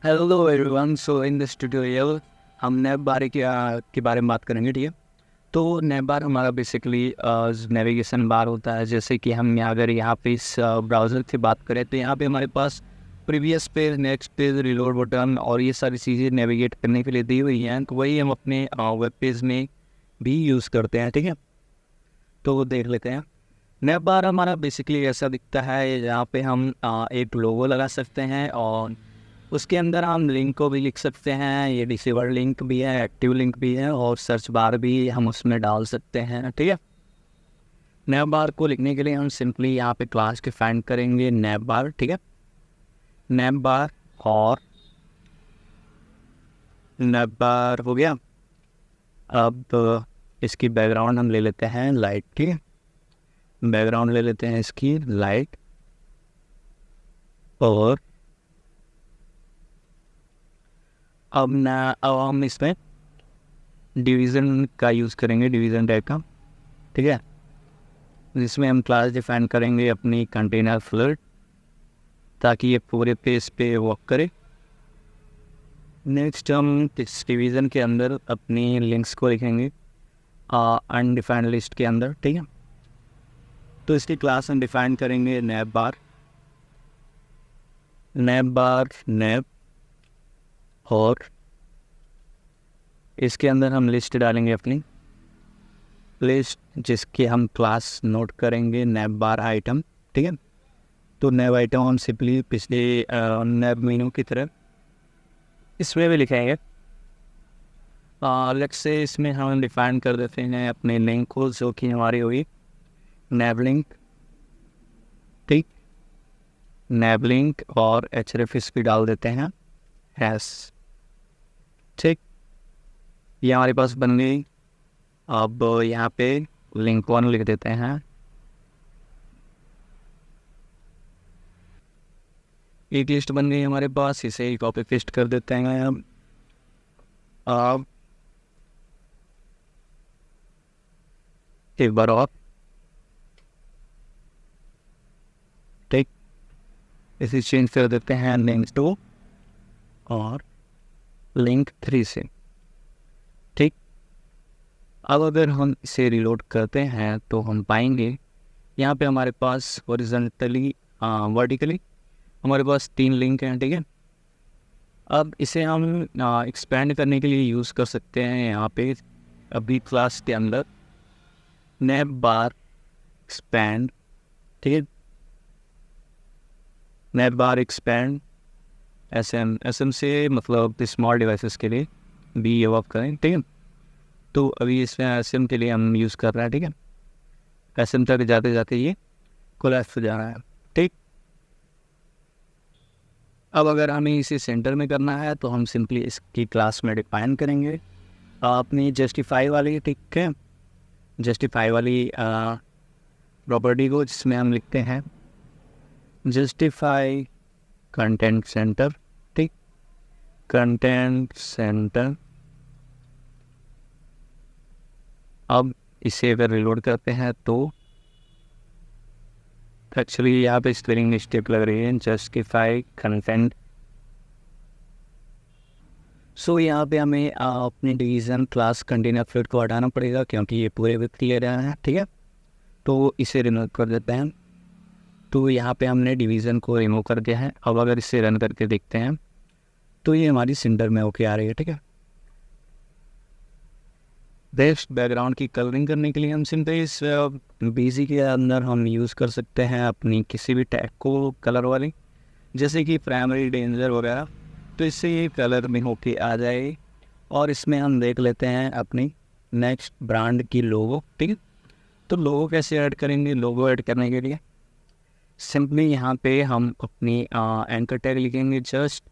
Hello everyone. So in this tutorial हम नैब बार के बारे में बात करेंगे। ठीक है, तो नैब बार हमारा बेसिकली नेविगेशन बार होता है। जैसे कि हम अगर यहाँ पे इस ब्राउज़र से बात करें तो यहाँ पे हमारे पास previous page, next page, reload button और ये सारी चीज़ें नेविगेट करने के लिए दी हुई हैं। तो वही हम अपने वेब पेज में भी यूज़ करते हैं। ठीक है, तो देख लेते हैं। नैब बार हमारा बेसिकली ऐसा दिखता है, जहाँ पे हम एक लोगो लगा सकते हैं और उसके अंदर हम लिंक को भी लिख सकते हैं। ये डिसेबल लिंक भी है, एक्टिव लिंक भी है और सर्च बार भी हम उसमें डाल सकते हैं। ठीक है, नैब बार को लिखने के लिए हम सिंपली यहाँ पे क्लास डिफाइन करेंगे नैब बार। ठीक है, नैब बार और नैब बार हो गया। अब इसकी बैकग्राउंड हम ले लेते हैं लाइट। ठीक है, बैकग्राउंड ले लेते हैं इसकी लाइट और अब हम इसमें डिवीज़न का यूज़ करेंगे, डिवीज़न टाइप का। ठीक है, जिसमें हम क्लास डिफाइन करेंगे अपनी कंटेनर फ्लड, ताकि ये पूरे पेज पे वर्क करे। नेक्स्ट हम इस डिवीज़न के अंदर अपनी लिंक्स को लिखेंगे अनडिफाइंड लिस्ट के अंदर। ठीक है, तो इसकी क्लास हम डिफाइन करेंगे नैब बार, नैब बार नैब, और इसके अंदर हम लिस्ट डालेंगे अपनी लिस्ट, जिसकी हम क्लास नोट करेंगे नैब बार आइटम। ठीक है, तो नैब आइटम हम सिंपली पिछले नैब मीनू की तरह इसमें भी लिखेंगे। अलग से इसमें हम डिफाइन कर देते हैं अपने लिंक को, जो कि हमारी हुई नैब लिंक। ठीक, नैब लिंक और एच भी डाल देते हैं हैश। ठीक, ये हमारे पास बन गई। अब यहाँ पे लिंक 1 लिख देते हैं। एक लिस्ट बन गई हमारे पास, इसे कॉपी पेस्ट कर देते हैं। अब एक बार और, ठीक, इसे चेंज कर देते हैं लिंक 2 और लिंक 3 से। ठीक, अब अगर हम इसे रिलोड करते हैं तो हम पाएंगे यहाँ पे हमारे पास हॉरिजॉन्टली वर्टिकली हमारे पास 3 लिंक हैं। ठीक है, अब इसे हम एक्सपेंड करने के लिए यूज़ कर सकते हैं। यहाँ पे अभी क्लास के अंदर नैब बार एक्सपेंड। ठीक है, नैब बार एक्सपेंड एस एम से मतलब स्मॉल डिवाइसेस के लिए भी ये वर्क करें। ठीक है, तो अभी इसमें एस एम के लिए हम यूज़ कर रहे हैं। ठीक है, एस एम तक जाते जाते ये कोलैप्स हो जा रहा है। ठीक, अब अगर हमें इसे सेंटर में करना है तो हम सिंपली इसकी क्लास में डिफाइन करेंगे अपनी जस्टिफाई वाली। ठीक है, जस्टिफाई वाली प्रॉपर्टी को, जिसमें हम लिखते हैं जस्टिफाई कंटेंट सेंटर। ठीक, कंटेंट सेंटर। अब इसे अगर रिलोड करते हैं तो एक्चुअली यहाँ पे स्पेलिंग मिस्टेक लग रही है, जस्टिफाई कंटेंट। सो यहाँ पे हमें अपने डिवीज़न क्लास कंटेनर फ्लड को हटाना पड़ेगा, क्योंकि ये पूरे व्यक्ति ले रहे हैं। ठीक है, तो इसे रिमूव कर देते हैं। तो यहाँ पे हमने डिवीज़न को रिमूव कर दिया है। अब अगर इसे रन करके देखते हैं तो ये हमारी सेंटर में होके आ रही है। ठीक है, बेस्ट बैकग्राउंड की कलरिंग करने के लिए हम सिंपली इस बीजी के अंदर हम यूज़ कर सकते हैं अपनी किसी भी टैग को कलर वाली, जैसे कि प्राइमरी, डेंजर वगैरह। तो इससे ये कलर में होके आ जाए। और इसमें हम देख लेते हैं अपनी नेक्स्ट ब्रांड की लोगो। ठीक है, तो लोगो कैसे ऐड करेंगे? लोगो ऐड करने के लिए सिंपली यहाँ पे हम अपनी एंकर टैग लिखेंगे जस्ट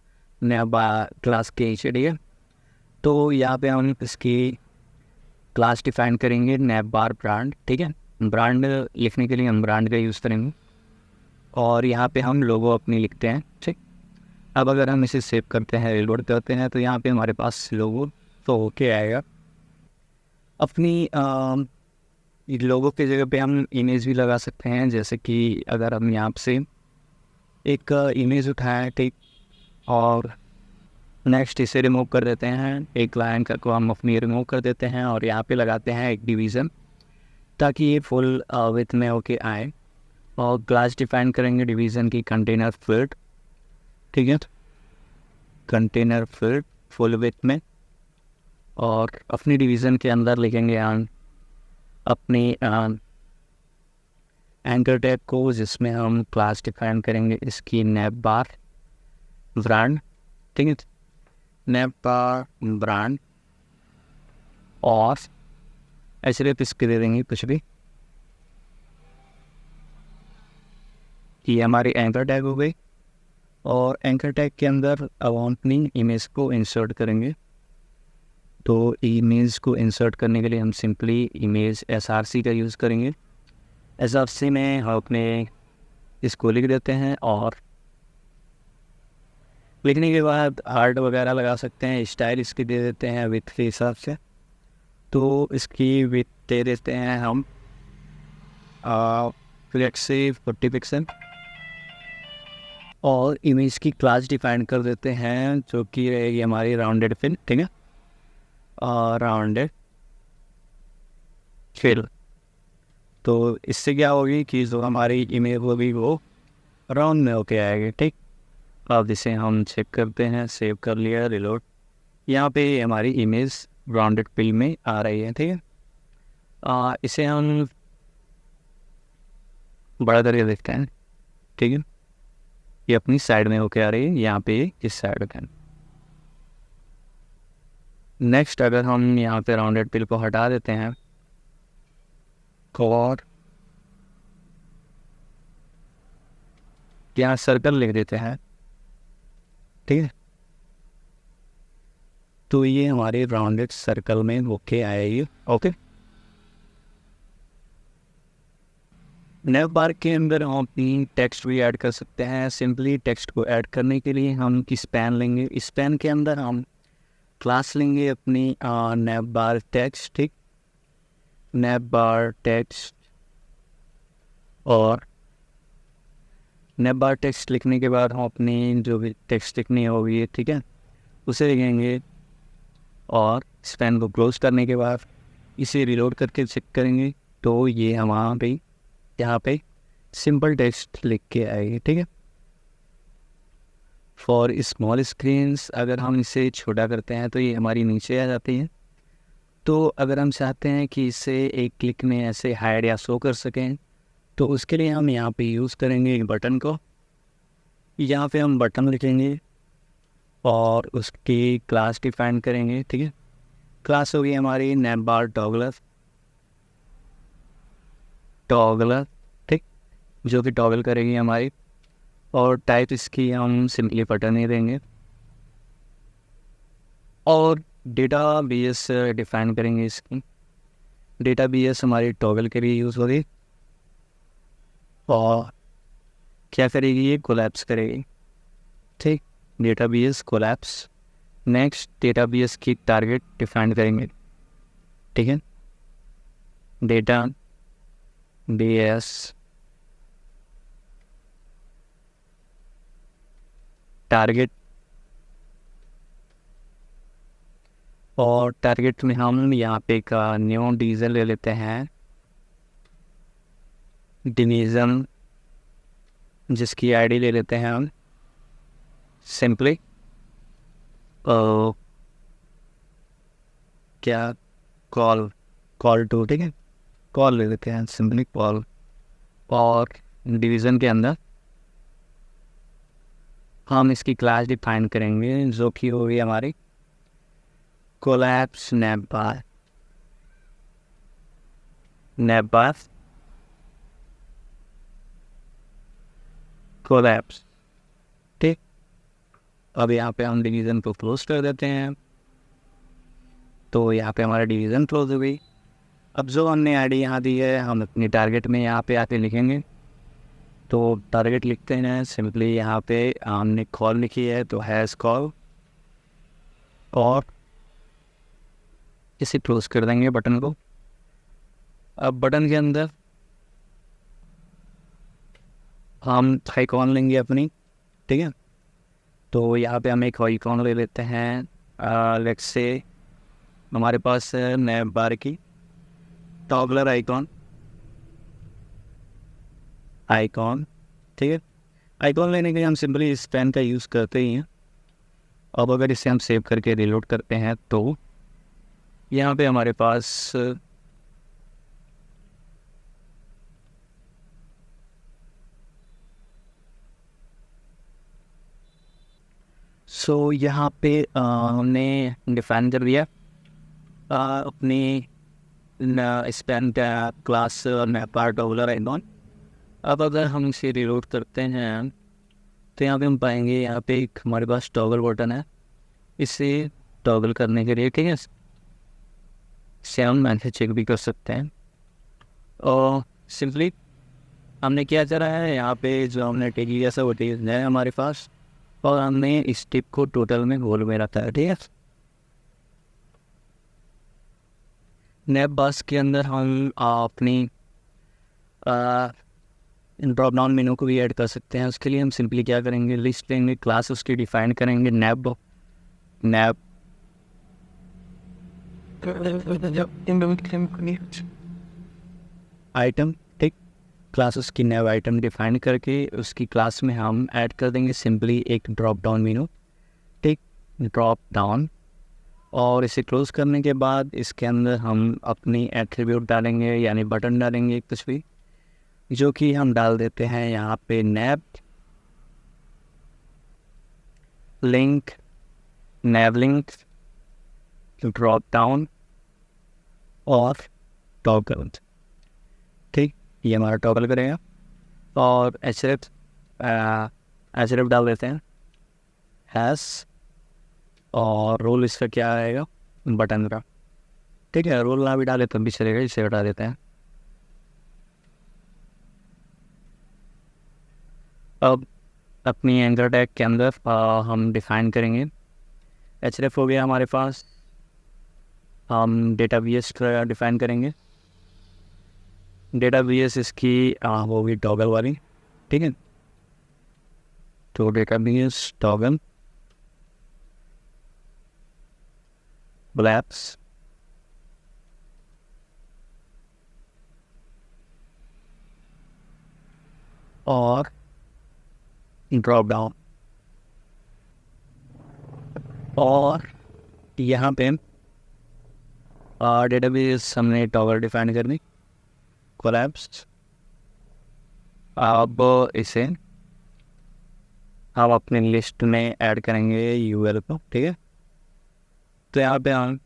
नया क्लास के नीचे। ठीक है, तो यहाँ पे हम इसकी क्लास डिफाइन करेंगे नैब बार ब्रांड। ठीक है, ब्रांड लिखने के लिए हम ब्रांड का यूज़ करेंगे और यहाँ पे हम लोगो अपनी लिखते हैं। ठीक, अब अगर हम इसे सेव करते हैं, रिलोड करते हैं, तो यहाँ पे हमारे पास लोगो तो होके आएगा। अपनी लोगो की जगह पे हम इमेज भी लगा सकते हैं। जैसे कि अगर हम यहाँ से एक इमेज उठाएं, ठीक, और नेक्स्ट इसे रिमूव कर देते हैं, एक लाइन को हम अपनी रिमूव कर देते हैं और यहाँ पे लगाते हैं एक डिवीज़न ताकि ये फुल विथ में होके आए। और क्लास डिफाइन करेंगे डिवीज़न की कंटेनर फील्ड, ठीक है, कंटेनर फील्ड फुल विथ में। और अपनी डिवीज़न के अंदर लिखेंगे अपनी एंकर टैग को, जिसमें हम क्लास डिफाइन करेंगे इसकी नैप बार ब्रांड, ठीक है, नैप बार ब्रांड। और सिर्फ इसके दे देंगे कुछ भी, ये हमारी एंकर टैग हो गई। और एंकर टैग के अंदर अब हम अपनी इमेज को इंसर्ट करेंगे। तो इमेज को इंसर्ट करने के लिए हम सिंपली इमेज SRC का यूज़ करेंगे। SRC में हम अपने इसको लिख देते हैं और लिखने के बाद हार्ट वगैरह लगा सकते हैं, स्टाइल इसकी दे देते हैं विथ के हिसाब से। तो इसकी विथ दे देते हैं हम फ्लेक्सी 40 पिक्सल। और इमेज की क्लास डिफाइन कर देते हैं जो कि रहेगी हमारी राउंडेड फिल, ठीक है, राउंडेड फिल। तो इससे क्या होगी कि जो हमारी इमेज होगी वो राउंड में होके आएगी, ठीक। अब इसे हम चेक करते हैं, सेव कर लिया, रिलोड। यहाँ पे हमारी इमेज राउंडेड फिल में आ रही है, ठीक है। इसे हम बड़ा करके देखते हैं, ठीक है, ये अपनी साइड में होके आ रही है, यहाँ पे इस साइड का। नेक्स्ट अगर हम यहाँ पे राउंडेड फिल को हटा देते हैं और यहाँ सर्कल लिख देते हैं, ठीक है, तो ये हमारे राउंडेड सर्कल में होके आएगी। ओके, नैव बार के अंदर हम अपनी टेक्स्ट भी ऐड कर सकते हैं। सिंपली टेक्स्ट को ऐड करने के लिए हम स्पैन लेंगे, स्पैन के अंदर हम क्लास लेंगे अपनी नैव बार टेक्स्ट, ठीक, नैव बार टेक्स्ट। और नैव बार टेक्स्ट लिखने के बाद हम अपनी जो भी टेक्स्ट लिखनी होगी, ठीक है, उसे लिखेंगे। और स्पैन को क्लोज करने के बाद इसे रिलोड करके चेक करेंगे तो ये हमारा पे यहाँ पे सिंपल टेक्स्ट लिख के आएगी, ठीक है। फॉर स्मॉल स्क्रीन्स अगर हम इसे छोटा करते हैं तो ये हमारी नीचे आ जाती है। तो अगर हम चाहते हैं कि इसे एक क्लिक में ऐसे हाइड या शो कर सकें तो उसके लिए हम यहाँ पे यूज़ करेंगे एक बटन को। यहाँ पे हम बटन लिखेंगे और उसकी क्लास डिफाइन करेंगे, ठीक है। क्लास होगी हमारी नैप बार टॉगलर, ठीक, जो कि टॉगल करेगी हमारी। और टाइप इसकी हम सिंपली बटन ही देंगे। और डेटा बेस डिफाइन करेंगे इसकी। डेटा बेस हमारी टॉगल के लिए यूज़ होगी और क्या करेगी, ये कोलैप्स करेगी, ठीक, data base collapse. Next data base की टारगेट डिफाइन करेंगे, ठीक है, डेटा बेस टारगेट। और टारगेट में हम यहाँ पे एक न्यू डिवीज़न ले लेते हैं, डिवीज़न जिसकी आईडी ले लेते हैं हम सिंपली क्या कॉल टू, ठीक है, कॉल ले लेते हैं सिंपली कॉल। और डिवीज़न के अंदर हम इसकी क्लास डिफाइन करेंगे जो कि होगी हमारी कोलैप्स नैप बार कोलैप्स, ठीक। अब यहाँ पे हम डिवीज़न को क्लोज कर देते हैं। तो यहाँ पे हमारा डिवीज़न क्लोज हो गई। अब जो हमने आईडी यहाँ दी है हम अपनी टारगेट में यहाँ पे आके लिखेंगे। तो टारगेट लिखते हैं सिंपली, यहाँ पे हमने कॉल लिखी है तो हैज़ कॉल। और इसे क्लोज कर देंगे बटन को। अब बटन के अंदर हम आइकॉन लेंगे अपनी, ठीक है। तो यहाँ पे हम एक आइकॉन ले लेते हैं। लेट्स से हमारे पास है नैब बार की टॉगलर आइकॉन। ठीक है, आइकॉन लेने के लिए हम सिंपली इस पेन का यूज़ करते ही हैं। अब अगर इसे हम सेव करके रिलोड करते हैं तो यहाँ पे हमारे पास यहाँ पे हमने डिफाइन कर दिया अपनी स्पेन का क्लास पार्ट टॉगलर आइकॉन। अब अगर हम इसे रिलोड करते हैं तो यहाँ पे हम पाएंगे यहाँ पे एक हमारे पास टॉगल बटन है। इसे टॉगल करने के लिए, ठीक है, इसे हम मैसेज चेक भी कर सकते हैं। और सिंपली हमने क्या करा है, यहाँ पे जो हमने टेक लिया था वो टेक है हमारे पास, और हमने इस टिप को टोटल में गोल में रखा है। ठीक है, नैप बस के अंदर हम अपनी ड्रॉप डाउन मेनू को भी ऐड कर सकते हैं। उसके लिए हम सिंपली क्या करेंगे, लिस्ट लेंगे, क्लास उसकी डिफाइन करेंगे नैप आइटम। ठीक, क्लास उसकी नैप आइटम डिफाइन करके उसकी क्लास में हम ऐड कर देंगे सिंपली एक ड्रॉप डाउन मेनू। ठीक, ड्रॉप डाउन, और इसे क्लोज करने के बाद इसके अंदर हम अपनी एट्रीब्यूट डालेंगे, यानी बटन डालेंगे कुछ भी, जो कि हम डाल देते हैं यहाँ पे नैप लिंक ड्रॉप डाउन और टॉगल। ठीक, ये हमारा टॉगल करेगा। और एचरेफ डाल देते हैं हैस, और रोल इसका क्या आएगा, बटन का। ठीक है, रोल ना भी डाले तब भी चलेगा, इसे हटा देते हैं। अब अपनी एंकर टैग के अंदर हम डिफाइन करेंगे, एचरेफ हो गया हमारे पास, हम डेटा वीएस डिफाइन करेंगे। डेटा वीएस इसकी होगी टॉगल वाली। ठीक है, तो डेटा वीएस टॉगल ब्लैप्स, और ड्रॉप डाउन। और यहाँ पे डेटाबेस हमने टॉगल डिफाइन करनी, कोलैप्स। अब इसे हम अपनी लिस्ट में ऐड करेंगे यूएल को। ठीक है, तो यहाँ पे हम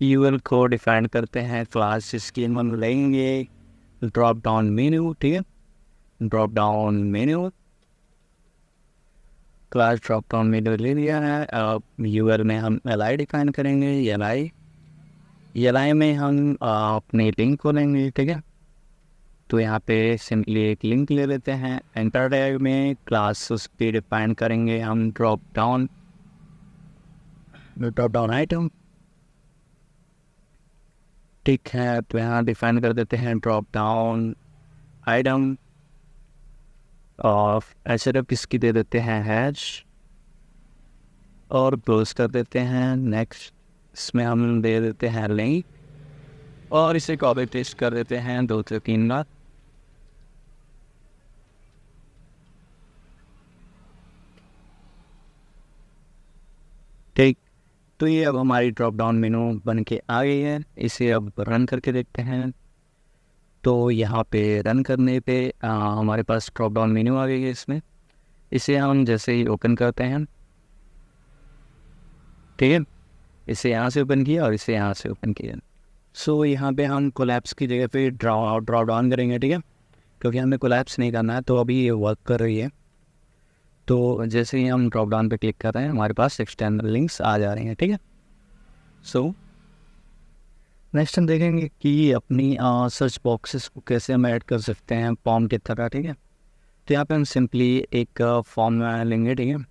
यूएल को डिफाइन करते हैं क्लास, जिसकी हम लेंगे ड्रॉप डाउन मेन्यू। ठीक है, drop down menu class drop down menu ले लिया है। अब यूएल में हम एल डिफाइन करेंगे, एल में हम अपने लिंक को लेंगे। ठीक है, तो यहाँ पे सिंपली एक लिंक ले लेते हैं। एंटर टैग में क्लास उस पर डिफाइन करेंगे हम ड्रॉप डाउन आइटम। ठीक है, तो यहाँ डिफाइन कर देते हैं ड्रॉप डाउन आइटम, और एचरेफ इसकी दे देते हैं हैश, और क्लोज कर देते हैं। नेक्स्ट, इसमें हम दे देते हैं लिंक, और इसे कॉपी पेस्ट कर देते हैं 2 से 3 बार। ठीक, तो ये अब हमारी ड्रॉप डाउन मेनू बन के आ गई है। इसे अब रन करके देखते हैं। तो यहाँ पे रन करने पे हमारे पास ड्रॉप डाउन मेन्यू आ गई है इसमें। इसे हम जैसे ही ओपन करते हैं, ठीक है, इसे यहाँ से ओपन किया और इसे यहाँ से ओपन किया। यहाँ पे हम कोलैप्स की जगह पे ड्रॉप डाउन करेंगे। ठीक है, क्योंकि हमें कोलैप्स नहीं करना है, तो अभी ये वर्क कर रही है। तो जैसे ही हम ड्रॉप डाउन पे क्लिक कर रहे हैं, हमारे पास एक्सटर्नल लिंक्स आ जा रही हैं। ठीक है, नेक्स्ट हम देखेंगे कि अपनी सर्च बॉक्सेस को कैसे हम ऐड कर सकते हैं फॉर्म की तरह। ठीक है, तो यहाँ पे हम सिंपली एक फॉर्म लेंगे। ठीक है,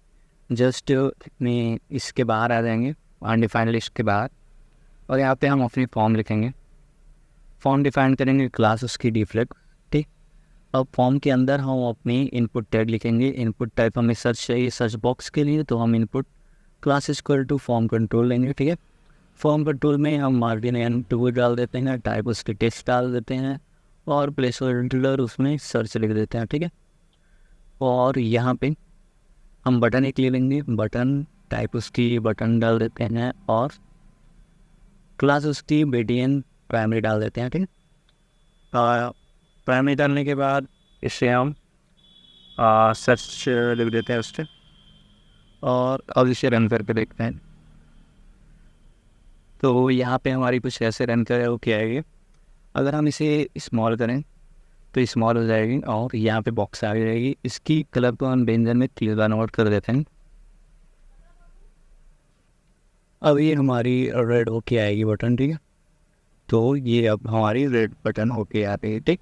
जस्ट अपने इसके बाहर आ जाएंगे, अनडिफाइंड लिस्ट के बाहर, और यहाँ पे हम अपनी फॉर्म लिखेंगे। फॉर्म डिफाइन करेंगे क्लास उसकी डिफॉल्ट। ठीक, अब फॉर्म के अंदर हम अपनी इनपुट टैग लिखेंगे। इनपुट टाइप हमें सर्च चाहिए सर्च बॉक्स के लिए, तो हम input class equal to form control लेंगे। ठीक है, फॉर्म कंट्रोल में हम मार्जिन n2 डाल देते हैं, टाइप उसकी टेक्स्ट डाल देते हैं और प्लेस होल्डर उसमें सर्च लिख देते हैं। ठीक है, और यहाँ पे हम बटन एक ले लेंगे, बटन टाइप उसकी बटन डाल देते हैं और क्लास उसकी BTN प्राइमरी डाल देते हैं। ठीक है, प्राइमरी डालने के बाद इसे हम सर्च लिख देते हैं उससे और अब इसे रन करके देखते हैं। तो यहाँ पे हमारी कुछ ऐसे रन करे वो क्या आएगी। अगर हम इसे स्मॉल करें तो स्मॉल हो जाएगी और यहाँ पे बॉक्स आ जाएगी। इसकी कलर को हम व्यंजन में क्लियर कन्वर्ट कर देते हैं। अब ये हमारी रेड होके आएगी बटन। ठीक है, तो ये अब हमारी रेड बटन होके आ रही है। ठीक,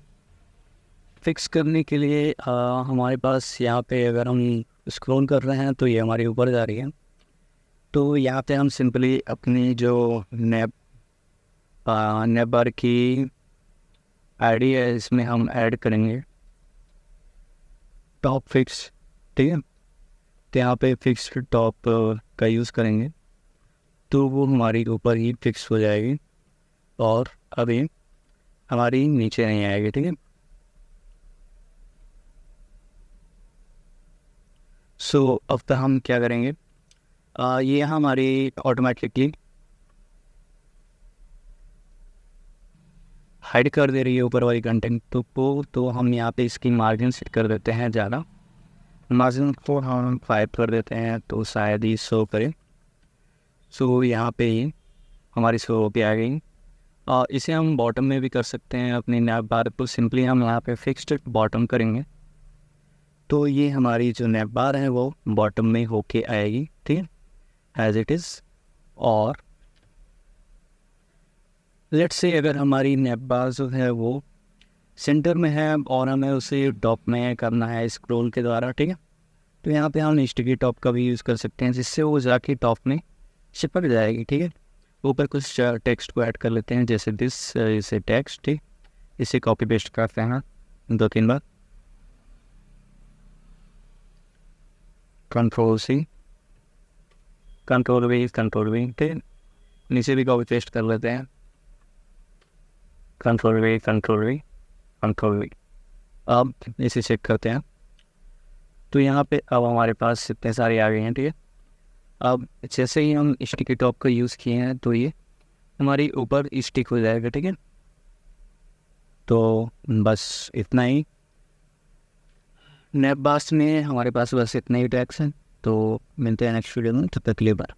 फिक्स करने के लिए हमारे पास यहाँ पे अगर हम स्क्रॉल कर रहे हैं तो ये हमारे ऊपर जा रही है। तो यहाँ पे हम सिंपली अपनी जो नेप बार की आईडी है इसमें हम ऐड करेंगे टॉप फिक्स। ठीक है, तो यहाँ पे फिक्स टॉप का यूज़ करेंगे तो वो हमारी ऊपर ही फिक्स हो जाएगी और अभी हमारी नीचे नहीं आएगी। ठीक है, सो अब तक हम क्या करेंगे, ये हमारी ऑटोमेटिकली हाइड कर दे रही है ऊपर वाली कंटेंट तो हम यहाँ पे इसकी मार्जिन सेट कर देते हैं ज़्यादा। मार्जिन को हम 5 कर देते हैं तो शायद ही शो करे। सो यहाँ पे ही हमारी शो होके आ गई। इसे हम बॉटम में भी कर सकते हैं अपनी नैप बार को। सिंपली हम यहाँ पे फिक्स्ड बॉटम करेंगे तो ये हमारी जो नैप बार है वो बॉटम में होके आएगी। ठीक है, एज इट इज़। और लेट्स से अगर हमारी नैप बार जो है वो सेंटर में है और हमें उसे टॉप में करना है स्क्रॉल के द्वारा। ठीक है, तो यहाँ पे हम स्टिकी टॉप का भी यूज़ कर सकते हैं जिससे वो जाके टॉप में चिपक जाएगी। ठीक है, ऊपर कुछ टेक्स्ट को ऐड कर लेते हैं जैसे दिस, इसे टेक्स्ट। ठीक, इसे कॉपी पेस्ट करते हैं 2-3 बार, कंट्रोल-C, कंट्रोल-V, कंट्रोल-V। ठीक है, नीचे भी कॉपी पेस्ट कर लेते हैं, कंट्रोल-V, कंट्रोल-V, कंट्रोल-V। अब इसे चेक करते हैं तो यहाँ पे अब हमारे पास इतने सारे आ गए हैं। ठीक है, अब जैसे ही हम स्टिकी टॉप का यूज़ किए हैं तो ये हमारी ऊपर स्टिक हो जाएगा। ठीक है, तो बस इतना ही नैप बार में हमारे पास बस इतने ही टैग्स हैं। तो मिलते हैं नेक्स्ट वीडियो में, तब तक के लिए बाय।